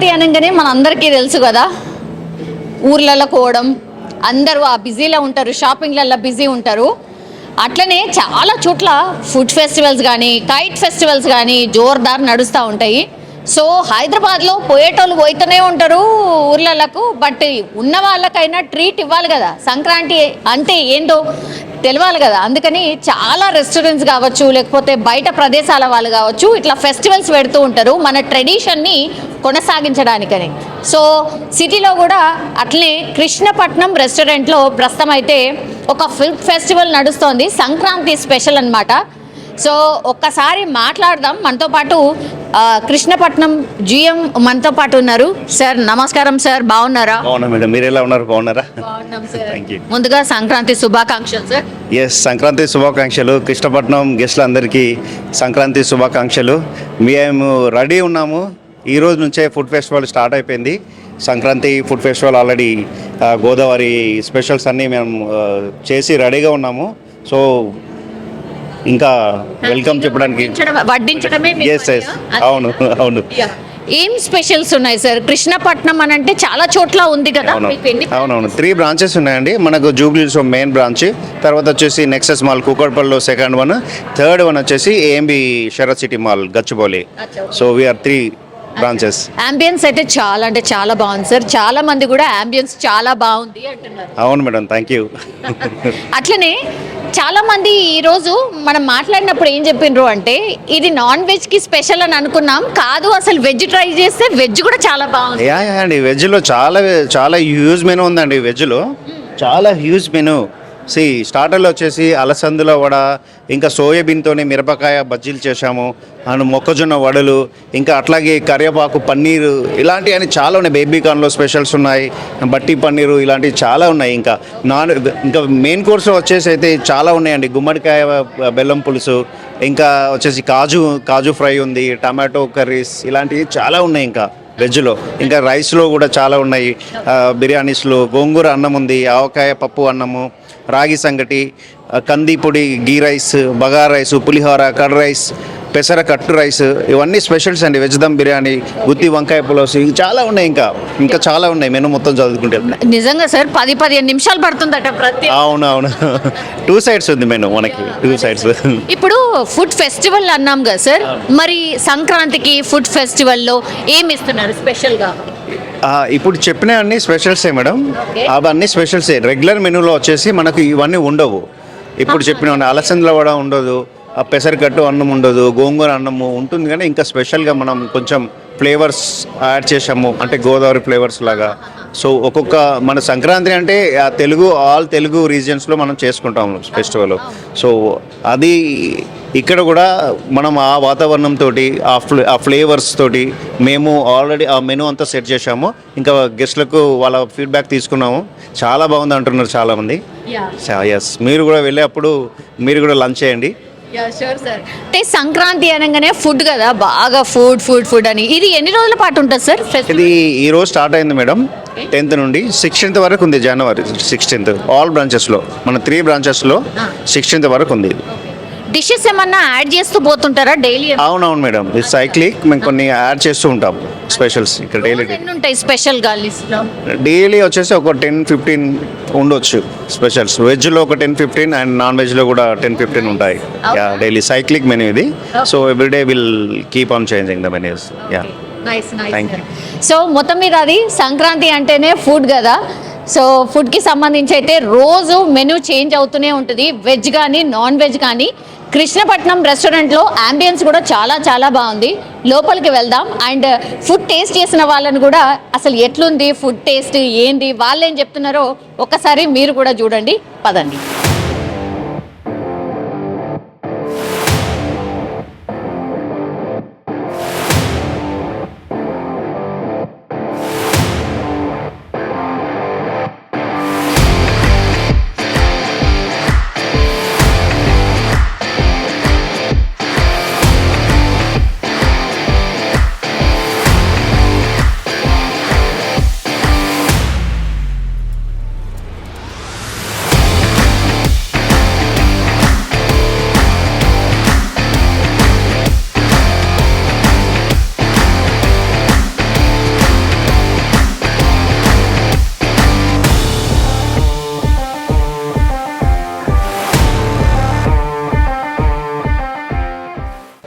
సంక్రాంతి అనగానే మన అందరికీ తెలుసు కదా, ఊర్లలో పోవడం, అందరూ ఆ బిజీలో ఉంటారు, షాపింగ్లలో బిజీ ఉంటారు. అట్లనే చాలా చోట్ల ఫుడ్ ఫెస్టివల్స్ కానీ కైట్ ఫెస్టివల్స్ కానీ జోర్దార్ నడుస్తూ ఉంటాయి. సో హైదరాబాద్లో పోయేటోళ్ళు పోయితూనే ఉంటారు ఊర్లలకు. బట్ ఉన్న వాళ్ళకైనా ట్రీట్ ఇవ్వాలి కదా, సంక్రాంతి అంటే ఏంటో తెలియాలి కదా. అందుకని చాలా రెస్టారెంట్స్ కావచ్చు, లేకపోతే బయట ప్రదేశాల వాళ్ళు కావచ్చు, ఇట్లా ఫెస్టివల్స్ పెడుతూ ఉంటారు మన ట్రెడిషన్ని కొనసాగించడానికని. సో సిటీలో కూడా అట్లనే కృష్ణపట్నం రెస్టారెంట్లో ప్రస్తుతం అయితే ఒక ఫుడ్ ఫెస్టివల్ నడుస్తోంది, సంక్రాంతి స్పెషల్ అన్నమాట. సో ఒక్కసారి మాట్లాడదాం. మనతో పాటు కృష్ణపట్నం జిఎం మనతో పాటు ఉన్నారు. సార్ నమస్కారం సార్, బాగున్నారా? బాగున్నా మేడం, మీరు ఎలా ఉన్నారు? బాగున్నారా? ముందుగా సంక్రాంతి శుభాకాంక్షలు సార్. ఎస్, సంక్రాంతి శుభాకాంక్షలు. కృష్ణపట్నం గెస్టులందరికీ సంక్రాంతి శుభాకాంక్షలు. మేము రెడీ ఉన్నాము. ఈ రోజు నుంచే ఫుడ్ ఫెస్టివల్ స్టార్ట్ అయిపోయింది. Sankranti food festival already Godavari specials అన్నీ మేము చేసి రెడీగా ఉన్నాము. సో ఇంకా వెల్కమ్ చెప్పడానికి వడ్డించడమే. ఎస్ ఎస్, అవును అవును. ఏం స్పెషల్స్ ఉన్నాయి సార్? కృష్ణపట్నం అని అంటే చాలా చోట్ల ఉంది కదా. అవునవును, 3 బ్రాంచెస్ ఉన్నాయండి మనకు. జూబ్లీస్ మెయిన్ బ్రాంచ్, తర్వాత వచ్చేసి నెక్సెస్ మాల్ కూకట్పల్లిలో సెకండ్ వన్, థర్డ్ వన్ వచ్చేసి AMB Sarath City Mall Gachibowli. So we're 3 branches. Ambience అయితే చాలా అంటే చాలా బాగుంది సార్. చాలా మంది కూడా అంబియన్స్ చాలా బాగుంది అంటున్నారు. అవును మేడం, థ్యాంక్ యూ. అట్లనే చాలా మంది ఈరోజు మనం మాట్లాడినప్పుడు ఏం చెప్పిండ్రు అంటే ఇది నాన్ వెజ్ కి స్పెషల్ అని అనుకున్నాం, కాదు అసలు వెజ్ ట్రై చేస్తే వెజ్ కూడా చాలా బాగుంది. యా అండి, వెజ్లో చాలా చాలా హ్యూజ్ మెనూ ఉందండి. వెజ్లో చాలా హ్యూజ్ మెనూ. స్టార్టర్లో వచ్చేసి అలసందుల వడ, ఇంకా సోయాబీన్తోనే మిరపకాయ బజ్జీలు చేశాము, అండ్ మొక్కజొన్న వడలు, ఇంకా అట్లాగే కరివేపాకు పన్నీరు, ఇలాంటివి చాలా ఉన్నాయి. బేబీ కార్న్లో స్పెషల్స్ ఉన్నాయి, బట్టి పన్నీరు, ఇలాంటివి చాలా ఉన్నాయి. ఇంకా మెయిన్ కోర్స్లో వచ్చేసి అయితే చాలా ఉన్నాయండి. గుమ్మడికాయ బెల్లం పులుసు, ఇంకా వచ్చేసి కాజు ఫ్రై ఉంది, టమాటో కర్రీస్, ఇలాంటివి చాలా ఉన్నాయి. ఇంకా వెజ్లో ఇంకా రైస్లో కూడా చాలా ఉన్నాయి. బిర్యానీస్లో గోంగూర అన్నం ఉంది, ఆవకాయ పప్పు అన్నము, రాగి సంగటి, కంది పొడి గీ రైస్, బగారా రైస్, పులిహోర, కర్డ్ రైస్, పెసర కట్టు రైస్, ఇవన్నీ స్పెషల్స్ అండి. వెజ్ దమ్ బిర్యానీ, గుత్తి వంకాయ పులావ్స్, ఇవి చాలా ఉన్నాయి. ఇంకా చాలా ఉన్నాయి. మెను మొత్తం చదువుకుంటే నిజంగా సార్ 10-15 నిమిషాలు పడుతుందట ప్రతి. అవునవును, 2 సైడ్స్ ఉంది మెను మనకి, 2 సైడ్స్. ఇప్పుడు ఫుడ్ ఫెస్టివల్ అన్నాం కదా సార్, మరి సంక్రాంతికి ఫుడ్ ఫెస్టివల్లో ఏమి ఇస్తున్నారు స్పెషల్గా? ఇప్పుడు చెప్పిన అన్ని స్పెషల్సే మేడం, అవన్నీ స్పెషల్సే. రెగ్యులర్ మెనూలో వచ్చేసి మనకు ఇవన్నీ ఉండవు. ఇప్పుడు చెప్పిన అలసందల వడ ఉండదు, పెసరకట్టు అన్నం ఉండదు, గోంగూర అన్నము ఉంటుంది. కానీ ఇంకా స్పెషల్గా మనం కొంచెం ఫ్లేవర్స్ యాడ్ చేసాము, అంటే గోదావరి ఫ్లేవర్స్ లాగా. సో ఒక్కొక్క మన సంక్రాంతి అంటే ఆల్ తెలుగు రీజియన్స్లో మనం చేసుకుంటాము ఫెస్టివల్. సో అది ఇక్కడ కూడా మనం ఆ వాతావరణంతో, ఆ ఫ్లేవర్స్ తోటి మేము ఆల్రెడీ ఆ మెనూ అంతా సెట్ చేసాము. ఇంకా గెస్ట్లకు వాళ్ళ ఫీడ్బ్యాక్ తీసుకున్నాము, చాలా బాగుంది అంటున్నారు చాలామంది. ఎస్, మీరు కూడా వెళ్ళేటప్పుడు మీరు కూడా లంచ్ చేయండి. అంటే సంక్రాంతి అనగానే ఫుడ్ కదా, బాగా ఫుడ్ అని. ఇది ఎన్ని రోజుల పాటు ఉంటుంది సార్? ఇది ఈ రోజు స్టార్ట్ అయింది మేడం, 10th నుండి 16th వరకు ఉంది. జనవరి 16th ఆల్ బ్రాంచెస్లో, మన 3 బ్రాంచెస్లో 16th వరకు ఉంది. డిషెస్ ఏమన్నా యాడ్ చేస్తూ పోతుంటారా డైలీ? అవునవును మేడం, ఇది సైక్లిక్. మేము కొన్ని యాడ్ చేస్తూ ఉంటాం స్పెషల్స్ ఇక్కడ డైలీ. ఉంటాయి స్పెషల్గా లిస్ట్లో? డైలీ వచ్చేసి ఒక 10-15 ఉండొచ్చు స్పెషల్స్. వెజ్లో ఒక 10-15 అండ్ నాన్ వెజ్లో కూడా 10-15 ఉంటాయి. యా, డైలీ సైక్లిక్ మెనూ ఇది. So everyday will keep on changing the menus. Yeah, thank you. So మొత్తం మీద అది సంక్రాంతి అంటేనే ఫుడ్ కదా. సో ఫుడ్కి సంబంధించి అయితే రోజు మెనూ చేంజ్ అవుతూనే ఉంటుంది, వెజ్ కానీ నాన్ వెజ్ కానీ. కృష్ణపట్నం రెస్టారెంట్లో అంబియన్స్ కూడా చాలా చాలా బాగుంది. లోపలికి వెళ్దాం అండ్ ఫుడ్ టేస్ట్ చేసిన వాళ్ళని కూడా అసలు ఎట్లుంది ఫుడ్ టేస్ట్ ఏంది, వాళ్ళు ఏం చెప్తున్నారో ఒక్కసారి మీరు కూడా చూడండి. పదండి.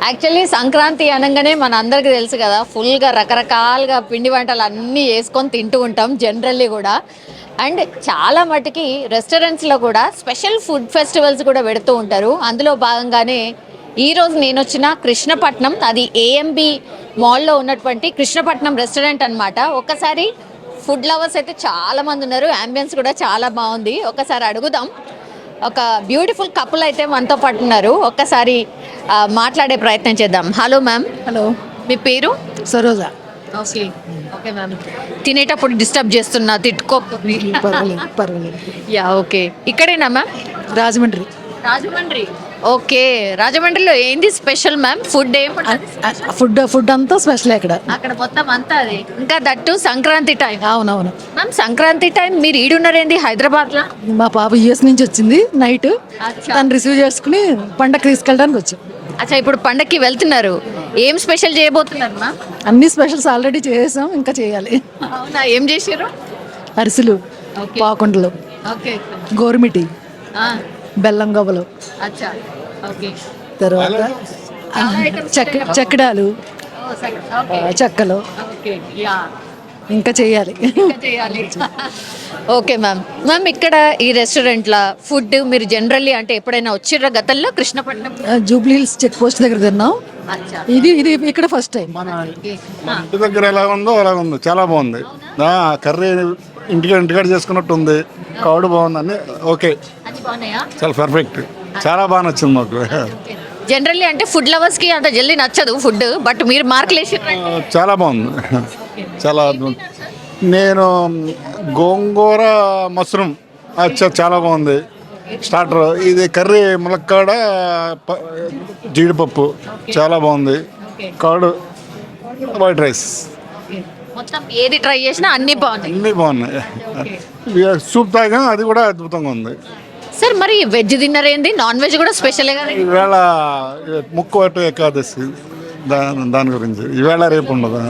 యాక్చువల్లీ సంక్రాంతి అనగానే మన అందరికీ తెలుసు కదా, ఫుల్గా రకరకాలుగా పిండి వంటలు అన్నీ వేసుకొని తింటూ ఉంటాం జనరల్లీ కూడా. అండ్ చాలా మటుకి రెస్టారెంట్స్లో కూడా స్పెషల్ ఫుడ్ ఫెస్టివల్స్ కూడా పెడుతూ ఉంటారు. అందులో భాగంగానే ఈరోజు నేను వచ్చిన కృష్ణపట్నం, అది ఏఎంబి మాల్లో ఉన్నటువంటి కృష్ణపట్నం రెస్టారెంట్ అన్నమాట. ఒక్కసారి ఫుడ్ లవర్స్ అయితే చాలా మంది ఉన్నారు, అంబియన్స్ కూడా చాలా బాగుంది. ఒక్కసారి అడుగుదాం. ఒక బ్యూటిఫుల్ కపుల్ అయితే మనతో పాటు ఉన్నారు, ఒక్కసారి మాట్లాడే ప్రయత్నం చేద్దాం. Hello ma'am. హలో, మీ పేరు? సరోజ. Okay okay ma'am. తినేటప్పుడు డిస్టర్బ్ చేస్తున్నా, తిట్టుకోకపోతే. పర్వాలేదు. Yeah okay. ఇక్కడేనా మ్యామ్? రాజమండ్రి. రాజమండ్రి. ఓకే, రాజమండ్రిలో ఏంది స్పెషల్ మ్యామ్? ఫుడ్ ఏం ఫుడ్ అంతా స్పెషల్ ఇక్కడ. అక్కడ మొత్తం అంతా అది, ఇంకా దట్టు సంక్రాంతి టైం. అవునవును. మ్యామ్ సంక్రాంతి టైం మీరు ఈడున్నారేంది హైదరాబాద్లో? మా పాప యూఎస్ నుంచి వచ్చింది నైట్. తను రిసీవ్ చేసుకుని పండగకి తీసుకెళ్ళడానికి వచ్చాం. అచ్చా, ఇప్పుడు పండక్కి వెళ్తున్నారు. ఏం స్పెషల్ చేయబోతున్నారు మ్యామ్? అన్ని స్పెషల్స్ ఆల్రెడీ చేసాం, ఇంకా చేయాలి. అవునా, ఏం చేసారు? అరిసెలు, ఓకే. పాకుండలు, ఓకే. గోరుమిటి, బెల్లం గవ్వలు, అచ్చా ఓకే. తర్వాత చెక్కడాలు, చెక్కలు ఓకే. యా ఇంకా చేయాలి. చేయాలి. Okay ma'am. మ్యామ్ ఇక్కడ ఈ రెస్టారెంట్లో ఫుడ్ మీరు జనరల్లీ అంటే ఎప్పుడైనా వచ్చిర్రా గతంలో కృష్ణపట్నం? జూబ్లీ హిల్స్ చెక్ పోస్ట్ దగ్గర తిన్నాం. అచ్చా ఇది ఇది ఇక్కడ ఫస్ట్ టైం. ఇంటి దగ్గర ఎలా ఉందో అలా ఉంది, చాలా బాగుంది. కర్రీ ఇంటికాడ చేసుకున్నట్టు ఉంది, కౌడు బాగుంది, అన్ని ఓకే, అది బాగున్నాయా? చాలా పర్ఫెక్ట్, చాలా బాగా నచ్చింది మాకు. జనరల్లీ అంటే ఫుడ్ లవర్స్కి అంత జల్దీ నచ్చదు ఫుడ్, బట్ మీరు మార్కులు వేసిర్రా? చాలా బాగుంది, చాలా అద్భుతం. నేను గోంగూర మష్రూమ్ చాలా బాగుంది స్టార్టర్. ఇది కర్రీ ములక్కాడ జీడిపప్పు చాలా బాగుంది. కర్డ్ వైట్ రైస్ మొత్తం ఏది ట్రై చేసినా అన్ని బాగున్నాయి. అన్నీ బాగున్నాయి. సూప్ తాగా, అది కూడా అద్భుతంగా ఉంది. సార్ మరి వెజ్ తిన్నర్ ఏంది, నాన్ వెజ్ కూడా స్పెషల్ కదా? ఈవేళ ముక్కువట్టు ఏకాదశి, దాని గురించి ఈవేళ రేపు ఉండదు.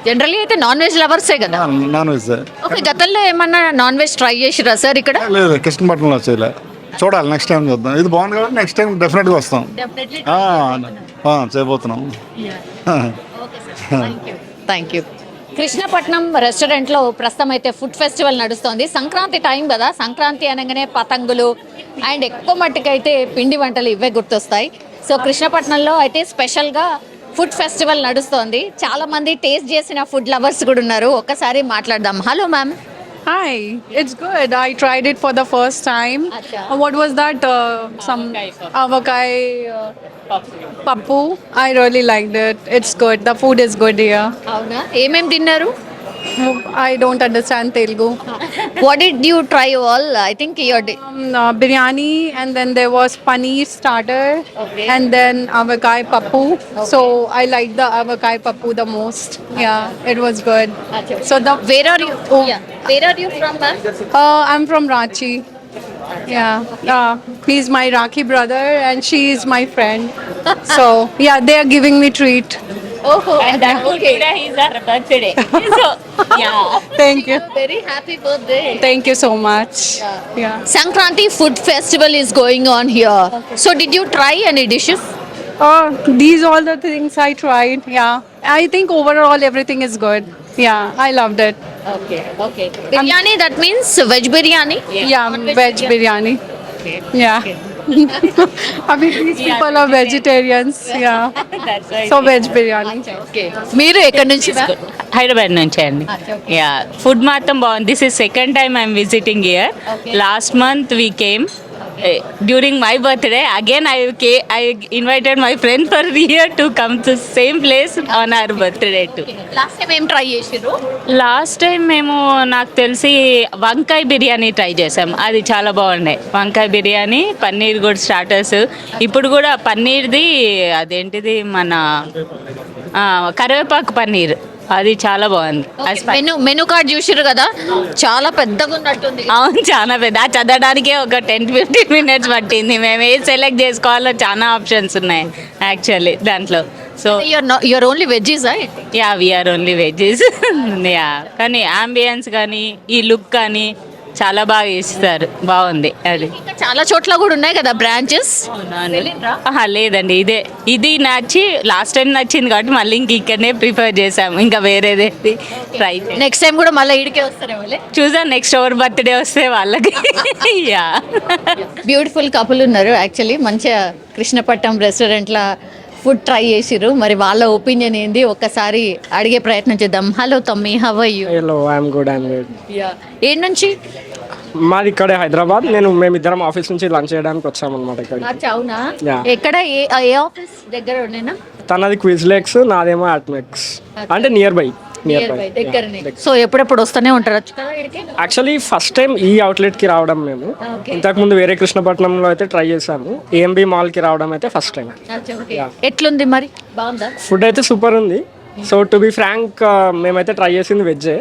జనరల్లీ అయితే నాన్ వెజ్ లవర్సే కదా? Non veg okay. గతంలో ఏమన్నా నాన్ వెజ్ ట్రై చేసిరా సార్ ఇక్కడ? లేదు, కృష్ణపట్నంలో చేయలే, చూడాలి, నెక్స్ట్ టైం చూద్దాం. ఇది బాగుంది కాబట్టి నెక్స్ట్ టైం డెఫినెట్గా వస్తాం. చేయబోతున్నాం. Thank you. కృష్ణపట్నం రెస్టారెంట్లో ప్రస్తుతం అయితే ఫుడ్ ఫెస్టివల్ నడుస్తోంది. సంక్రాంతి టైం కదా, సంక్రాంతి అనగానే పతంగులు అండ్ ఎక్కువ మట్టుకైతే పిండి వంటలు ఇవే గుర్తొస్తాయి. సో కృష్ణపట్నంలో అయితే స్పెషల్గా ఫుడ్ ఫెస్టివల్ నడుస్తోంది. చాలా మంది టేస్ట్ చేసిన ఫుడ్ లవర్స్ కూడా ఉన్నారు, ఒక్కసారి మాట్లాడదాం. Hello ma'am. Hi, it's good. I tried it for the first time. Acha. What was that? Some avakai pappu. I really liked it. It's good. The food is good here. అవునా, ఏమేమి తిన్నారు? I don't understand Telugu. What did you try all? I think your Biryani, and then there was paneer starter, Okay. and then avakai pappu. So I liked the avakai pappu the most. Yeah, it was good. So the where are you? Where are you from ma'am? I'm from Ranchi. Yeah, he's my Rakhi brother and she is my friend. So yeah, they are giving me treat. ఓహో, okay. He's our birthday. So, yeah. Thank you. Very happy birthday. Thank you so much. Yeah. Sankranti food festival is going on here. So did you try any dishes? These all the things I tried. Yeah. I think overall everything is good. Yeah, I loved it. Okay, okay. Biryani, that means veg biryani? Yeah, veg biryani. Yeah. I mean, these people are vegetarians. Yeah. That's right. So veg biryani. Okay. మీరు ఎక్కడి నుంచి? హైదరాబాద్ నుంచి అండి. Yeah, food మాత్రం బాగుంది. This is second time I'm visiting here. Last month we came during my birthday. Again I invited my friend for here to come to same place on hour birthday to. Last time ఏం try చేసిర్రు? Last time మేము నాకు తెలిసి వంకాయ biryani try చేసాం, అది చాలా బాగున్నాయి. వంకాయ బిర్యానీ, పన్నీర్ కూడా స్టార్టర్స్. ఇప్పుడు కూడా పన్నీర్ది అదేంటిది మన కరివేపాకు పన్నీర్, అది చాలా బాగుంది. మెనూ కార్డ్ చూసిర్రు కదా, చాలా పెద్దగా ఉన్నట్టుంది. అవును, చాలా పెద్ద. అది చదవడానికే ఒక 10-15 minutes పట్టింది. మేము ఏది సెలెక్ట్ చేసుకోవాలో చాలా ఆప్షన్స్ ఉన్నాయి యాక్చువల్లీ దాంట్లో. So you're only veggies? Yeah, we're only veggies. Yeah, కానీ అంబియన్స్ కానీ ఈ లుక్ కానీ చాలా బాగా చేస్తారు, బాగుంది అది. ఇంకా చాలా చోట్ల కూడా ఉన్నాయి కదా బ్రాంచెస్. ఆహా, లేదండి, ఇది నచ్చి లాస్ట్ టైం నచ్చింది కాబట్టి మళ్ళీ ఇంక ఇక్కడనే ప్రిఫర్ చేసాము, ఇంకా వేరేది ట్రై నెక్స్ట్ టైం కూడా మళ్ళీ ఇడికే వస్తారే వాళ్ళే. చూద్దాం నెక్స్ట్ ఎవరు బర్త్డే వస్తే వాళ్ళకి. యా, బ్యూటిఫుల్ కపుల్ ఉన్నారు యాక్చువల్లీ, మంచిగా కృష్ణపట్నం రెస్టారెంట్లో ఫుడ్ ట్రై చేసిర్రు. మరి వాళ్ళ ఒపీనియన్ ఏంది ఒక్కసారి అడిగే ప్రయత్నం చేద్దాం. హలో తమ్మి, how are you? Hello, I'm good. ఏ నుంచి? మాది ఇక్కడే హైదరాబాద్. మేమిద్దరం ఆఫీస్ నుంచి లంచ్ చేయడానికి వచ్చామన్నమాట ఇక్కడ. అచ్చా, అవునా? Yeah. ఎక్కడ ఏ ఆఫీస్ దగ్గర ఉండేనా? తనది క్విజ్లెక్స్, నాదేమో అట్మెక్స్, అంటే నియర్ బై. దగ్గరనే. సో ఎప్పుడెప్పుడు వస్తూనే ఉంటారు కదా ఇక్కడికి? యాక్చువల్లీ ఫస్ట్ టైం ఈ అవుట్లెట్కి రావడం మేము. ఇంతకుముందు వేరే కృష్ణపట్నంలో అయితే ట్రై చేసాము. ఏఎంబి మాల్కి రావడం అయితే ఫస్ట్ టైం. అచ్చా, ఓకే. ఎట్లుంది మరి, బాగుందా? ఫుడ్ అయితే సూపర్ ఉంది. సో టు బి ఫ్రాంక్, మేమైతే ట్రై చేసింది వెజ్జే.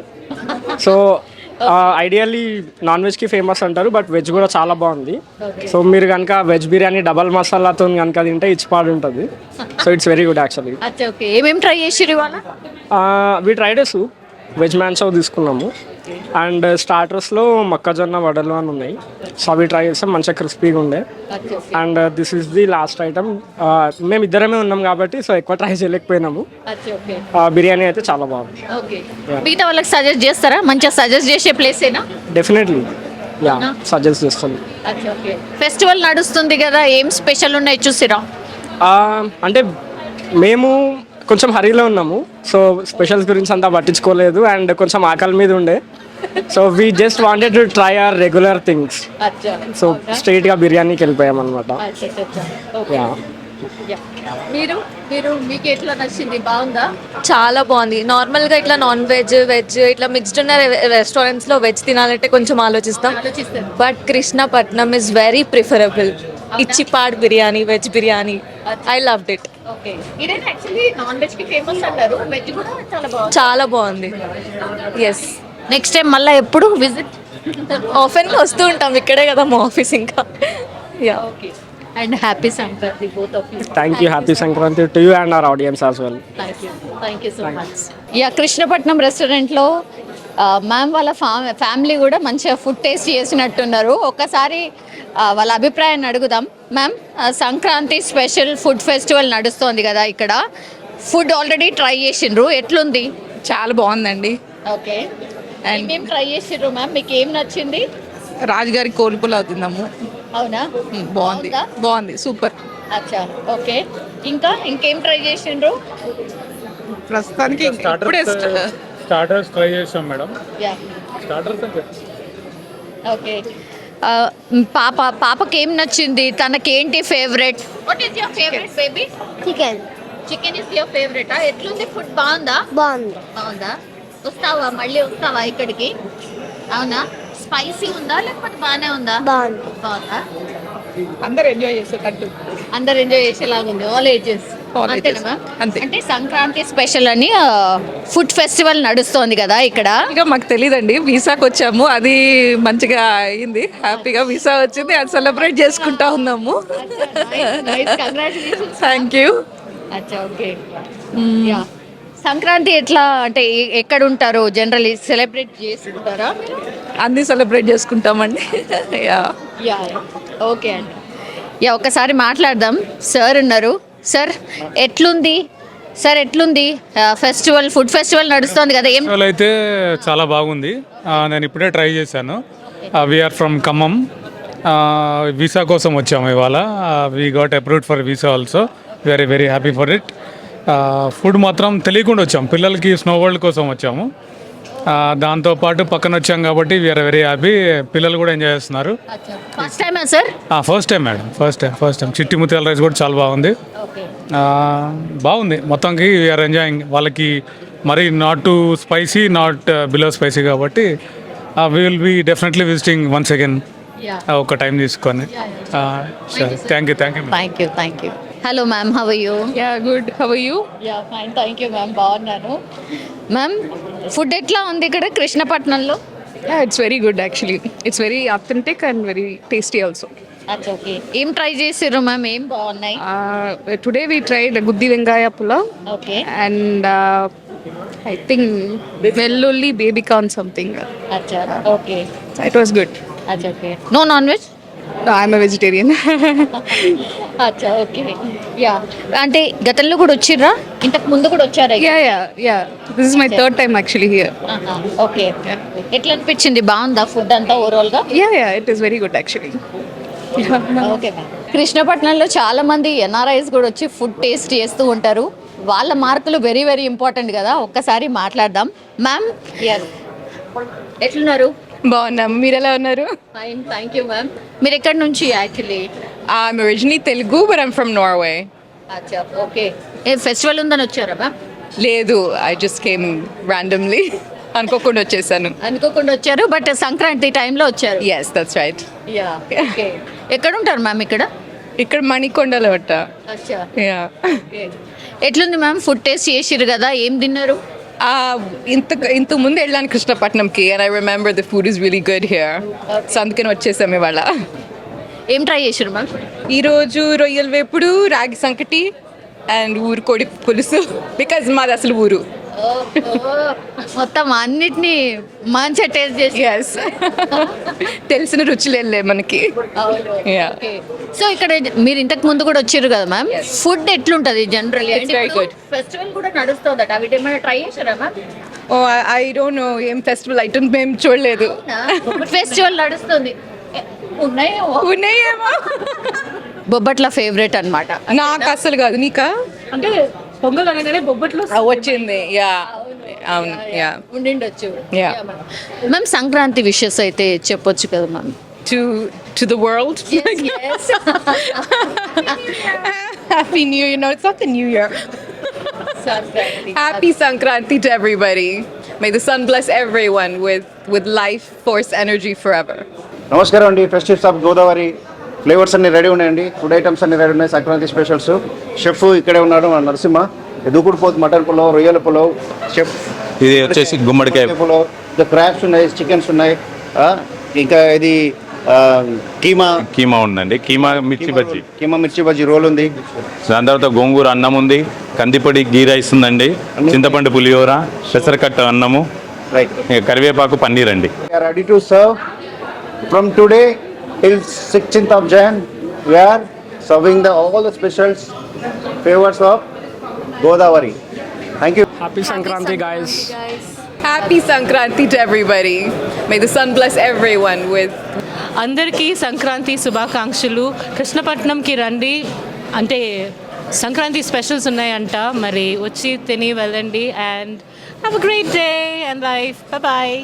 సో ఐడియల్లీ నాన్ వెజ్కి ఫేమస్ అంటారు, బట్ వెజ్ కూడా చాలా బాగుంది. సో మీరు కనుక వెజ్ బిర్యానీ డబల్ మసాలాతో కనుక తింటే ఇచ్చిపాడు ఉంటుంది. So it's very good actually. అచ్చా, ఓకే. ఏమేమి ట్రై చేసిర్రు ఇవాళ? వీ ట్రైడ్ సూప్, వెజ్ మ్యాన్సో తీసుకున్నాము. అండ్ స్టార్టర్స్లో మొక్కజొన్న వడలు అని ఉన్నాయి. సో అవి ట్రై చేస్తాం, మంచిగా క్రిస్పీగా ఉండే. And this is the last item. మేము ఇద్దరమే ఉన్నాం కాబట్టి సో ఎక్కువ ట్రై చేయలేకపోయినాము. బిర్యానీ అయితే చాలా బాగుంది. మిగతా వాళ్ళకి సజెస్ట్ చేస్తారా? మంచిగా సజెస్ట్ చేసే ప్లేస్ ఏనా? డెఫినెట్లీ, యా, సజెస్ట్ చేస్తాను. ఫెస్టివల్ నడుస్తుంది కదా, ఏం స్పెషల్ ఉన్నాయి చూసిరా? అంటే మేము కొంచెం హరీలో ఉన్నాము, సో స్పెషల్స్ గురించి అంతా పట్టించుకోలేదు. అండ్ కొంచెం ఆకలి మీద ఉండే, so we just wanted to try our regular things. So స్ట్రైట్గా బిర్యానీకి వెళ్ళిపోయాం అనమాట. మీకు ఎట్లా నచ్చింది? బాగుందా? చాలా బాగుంది. నార్మల్గా ఇట్లా నాన్ వెజ్ వెజ్ ఇట్లా మిక్స్డ్ ఉన్న రెస్టారెంట్స్లో వెజ్ తినాలంటే కొంచెం ఆలోచిస్తాం, but Krishnapatnam is very preferable. ఇచ్చిపాడ్ biryani, veg biryani, I loved it. చాలా బాగుంది. ఎస్, నెక్స్ట్ టైం మళ్ళీ ఎప్పుడు విజిట్? ఆఫెన్గా వస్తూ ఉంటాం, ఇక్కడే కదా మా ఆఫీస్. ఇంకా yeah, and happy Sankranti both of you. Thank you. Happy Sankranti to you and our audience as well. Thank you so much. Yeah, Krishnapatnam రెస్టారెంట్లో మ్యామ్ వాళ్ళ ఫ్యామిలీ కూడా మంచిగా ఫుడ్ టేస్ట్ చేసినట్టున్నారు. ఒక్కసారి వాళ్ళ అభిప్రాయాన్ని అడుగుదాం. Ma'am, Sankranti special food festival నడుస్తోంది కదా ఇక్కడ, ఫుడ్ ఆల్రెడీ ట్రై చేసిండ్రు, ఎట్లుంది? చాలా బాగుందండి. ఓకే, ఏమేమి ట్రై చేసిండ్రు మ్యామ్? మీకు ఏం నచ్చింది? రాజుగారి కోల్పులావ్ తిన్నాము. అవునా? బాగుంది, బాగుంది, సూపర్. అచ్చా, ఓకే. ఇంకేం ట్రై చేసిండ్రు? ప్రస్తుతానికి ఇప్పుడే స్టార్టర్స్ ట్రై చేసాం మేడం. Yeah, starters okay. పాపకి ఏం నచ్చింది? తనకేంటి favourite? What is your favourite baby? Chicken is your ఫేవరెటా? ఎట్లుంది ఫుడ్? బాగుందా? బాగుందా? మళ్ళీ వస్తావా ఇక్కడికి? అవునా? స్పైసీ ఉందా లేకపోతే బాగానే ఉందా? బాగుందా? అందరు ఎంజాయ్ చేసేటట్టు, అందరు ఎంజాయ్ చేసేలాగా ఉంది. ఆల్ ఏజెస్ అంతేనా? అంతే. అంటే సంక్రాంతి స్పెషల్ అని ఫుడ్ ఫెస్టివల్ నడుస్తోంది కదా ఇక్కడ. ఇక మాకు తెలియదండి, వీసాకి వచ్చాము, అది మంచిగా అయింది, హ్యాపీగా వీసా వచ్చింది, అది సెలబ్రేట్ చేసుకుంటా ఉన్నాము. Thank you. అచ్చా, ఓకే. యా, సంక్రాంతి ఎట్లా అంటే ఎక్కడ ఉంటారు? జనరల్లీ సెలబ్రేట్ చేసుకుంటారా? అన్నీ సెలబ్రేట్ చేసుకుంటామండి. యా, యా, ఓకే అండి. యా, ఒకసారి మాట్లాడదాం. సార్ ఉన్నారు. సార్, ఎట్లుంది? సార్, ఎట్లుంది ఫెస్టివల్? ఫుడ్ ఫెస్టివల్ నడుస్తుంది కదా, ఏం అయితే చాలా బాగుంది. నేను ఇప్పుడే ట్రై చేశాను. We are from Khammam. వీసా కోసం వచ్చాము ఇవాళ. We got approved for visa also. Very very happy for it. Food మాత్రం తెలియకుండా వచ్చాము, పిల్లలకి స్నో వరల్డ్ కోసం వచ్చాము. దాంతోపాటు పక్కన వచ్చాం కాబట్టి వీఆర్ వెరీ హ్యాపీ. పిల్లలు కూడా ఎంజాయ్ చేస్తున్నారు. ఫస్ట్ టైమా sir? First time madam, first time. చిట్టి ముత్యాల రైస్ కూడా చాలా బాగుంది. బాగుంది మొత్తానికి. We're enjoying. వాళ్ళకి మరి not too spicy, not below spicy కాబట్టి we will be definitely visiting once again ఒక టైం తీసుకొని. Thank you. Hello ma'am, how are you? Yeah, good. How are you? Yeah, fine, thank you ma'am. బాగున్నాను. Ma'am, food ఎట్లా ఉంది ఇక్కడ కృష్ణపట్నంలో? It's very good actually. It's very authentic and very tasty also. అచ్చా, okay. ఏం try చేసిర్రు ma'am? ఏం బాగున్నాయి? Today we tried gutti vankaya pulao okay. And I think Vellulli baby corn something. అచ్చా ఓకే It was good. అచ్చా okay no non veg No, I'm a vegetarian. అచ్చా okay yeah అంటే గతంలో కూడా వచ్చిర్రా ఇంతకు ముందు కూడా వచ్చారా yeah. This is my third time actually here. Okay ఎట్లా అనిపించింది బాగుందా ఫుడ్ అంతా ఓవరాల్ గా Yeah, it is very good actually. Okay కృష్ణపట్నంలో చాలా మంది ఎన్ఆర్ఐస్ కూడా వచ్చి ఫుడ్ టేస్ట్ చేస్తూ ఉంటారు వాళ్ళ మార్కులు వెరీ వెరీ ఇంపార్టెంట్ కదా ఒక్కసారి మాట్లాడదాం మ్యామ్ ఎట్లున్నారు బాగున్నాము, మీరు ఎలా ఉన్నారు? ఫైన్ థ్యాంక్ యూ మ్యామ్ మీరు ఎక్కడి నుంచి actually I'm originally Telugu, but I'm from Norway. అచ్చా ఓకే ఏ ఫెస్టివల్ ఉందని వచ్చారా మ్యామ్ లేదు, I just came randomly. అనుకోకుండా వచ్చేసాను. అనుకోకుండా వచ్చారు బట్ సంక్రాంతి టైంలో వచ్చారు Yes, that's right. Yeah okay ఎక్కడ ఉంటారు మ్యామ్ ఇక్కడ ఇక్కడ మణికొండలో అట్ట. అచ్చా Yeah. ఎట్లుంది మ్యామ్ ఫుడ్ టేస్ట్ చేసిర్రు కదా ఏం తిన్నారు ఇంత ముందు వెళ్ళాను కృష్ణపట్నంకి, and I remember the food is really good here. So అందుకని వచ్చేసాము ఇవాళ. ఏం ట్రై చేసిర్రు మ్యామ్ ఈరోజు రొయ్యల వేపుడు, రాగి సంకటి అండ్ ఊరు కోడి పులుసు, బికాజ్ మాది అసలు ఊరు. మొత్తం అన్నిటినీ మంచిగా టేస్ట్ చేసి ఎస్ తెలిసిన రుచులేలే మనకి. Yeah. సో ఇక్కడ మీరు ఇంతకు ముందు కూడా వచ్చారు కదా మ్యామ్ ఫుడ్ ఎట్లుంటది generally It's very good. Festival కూడా నడుస్తుందట అవి ఏమైనా ట్రై చేశారా ma'am oh I don't know ఏం ఫెస్టివల్ ఐటమ్ మేము చూడలేదు. ఫెస్టివల్ నడుస్తుంది ఉన్నాయేమో ఉన్నాయేమో. బొబ్బట్ల ఫేవరెట్ అన్నమాట నాకు అసలు కాదు, నీకా? అంటే పొంగల్ అనగానే బొబ్బట్లు వచ్చింది. యా అవును. యా ఉండిండొచ్చు Yeah. మ్యామ్ సంక్రాంతి విషెస్ అయితే చెప్పొచ్చు కదా ma'am to the world. Happy New Year. No, it's not the New Year. Happy Sankranti to everybody. May the sun bless everyone with life, force, energy forever. నమస్కారం అండి. Festives of Godavari flavours అన్ని ready ఉన్నాయండి. Food items అన్ని ready ఉన్నాయి. Sankranti specials. Chef ఇక్కడే ఉన్నాడు మన నరసింహ. దూకుడు పోతు మటన్ పులావ్, రొయ్యల పులావ్, షెఫ్ ఇది వచ్చేసి గుమ్మడికాయ పులావ్, ఇంకా క్రాబ్స్ ఉన్నాయి, చికెన్స్ ఉన్నాయి, ఇంకా ఇది కీమా ఉందండి, కీమా మిర్చి బజ్జీ, కీమా మిర్చి బజ్జీ రోల్ ఉంది. దాని తర్వాత గోంగూర అన్నం ఉంది, కందిపొడి గీ రైస్ ఉందండి, చింతపండు పులిహోర, పెసరకట్ట అన్నము, రైట్. కరివేపాకు పన్నీర్ అండి. Ready to serve from today till 16th of Jan. We are serving all the specials, favors of Godavari. Thank you. Happy Sankranti, guys. Happy Sankranti to everybody. May the sun bless everyone with. అందరికీ సంక్రాంతి శుభాకాంక్షలు. కృష్ణపట్నంకి రండి, అంటే Sankranti specials ఉన్నాయంట, మరి వచ్చి తిని వెళ్ళండి. And have a great day and life. Bye.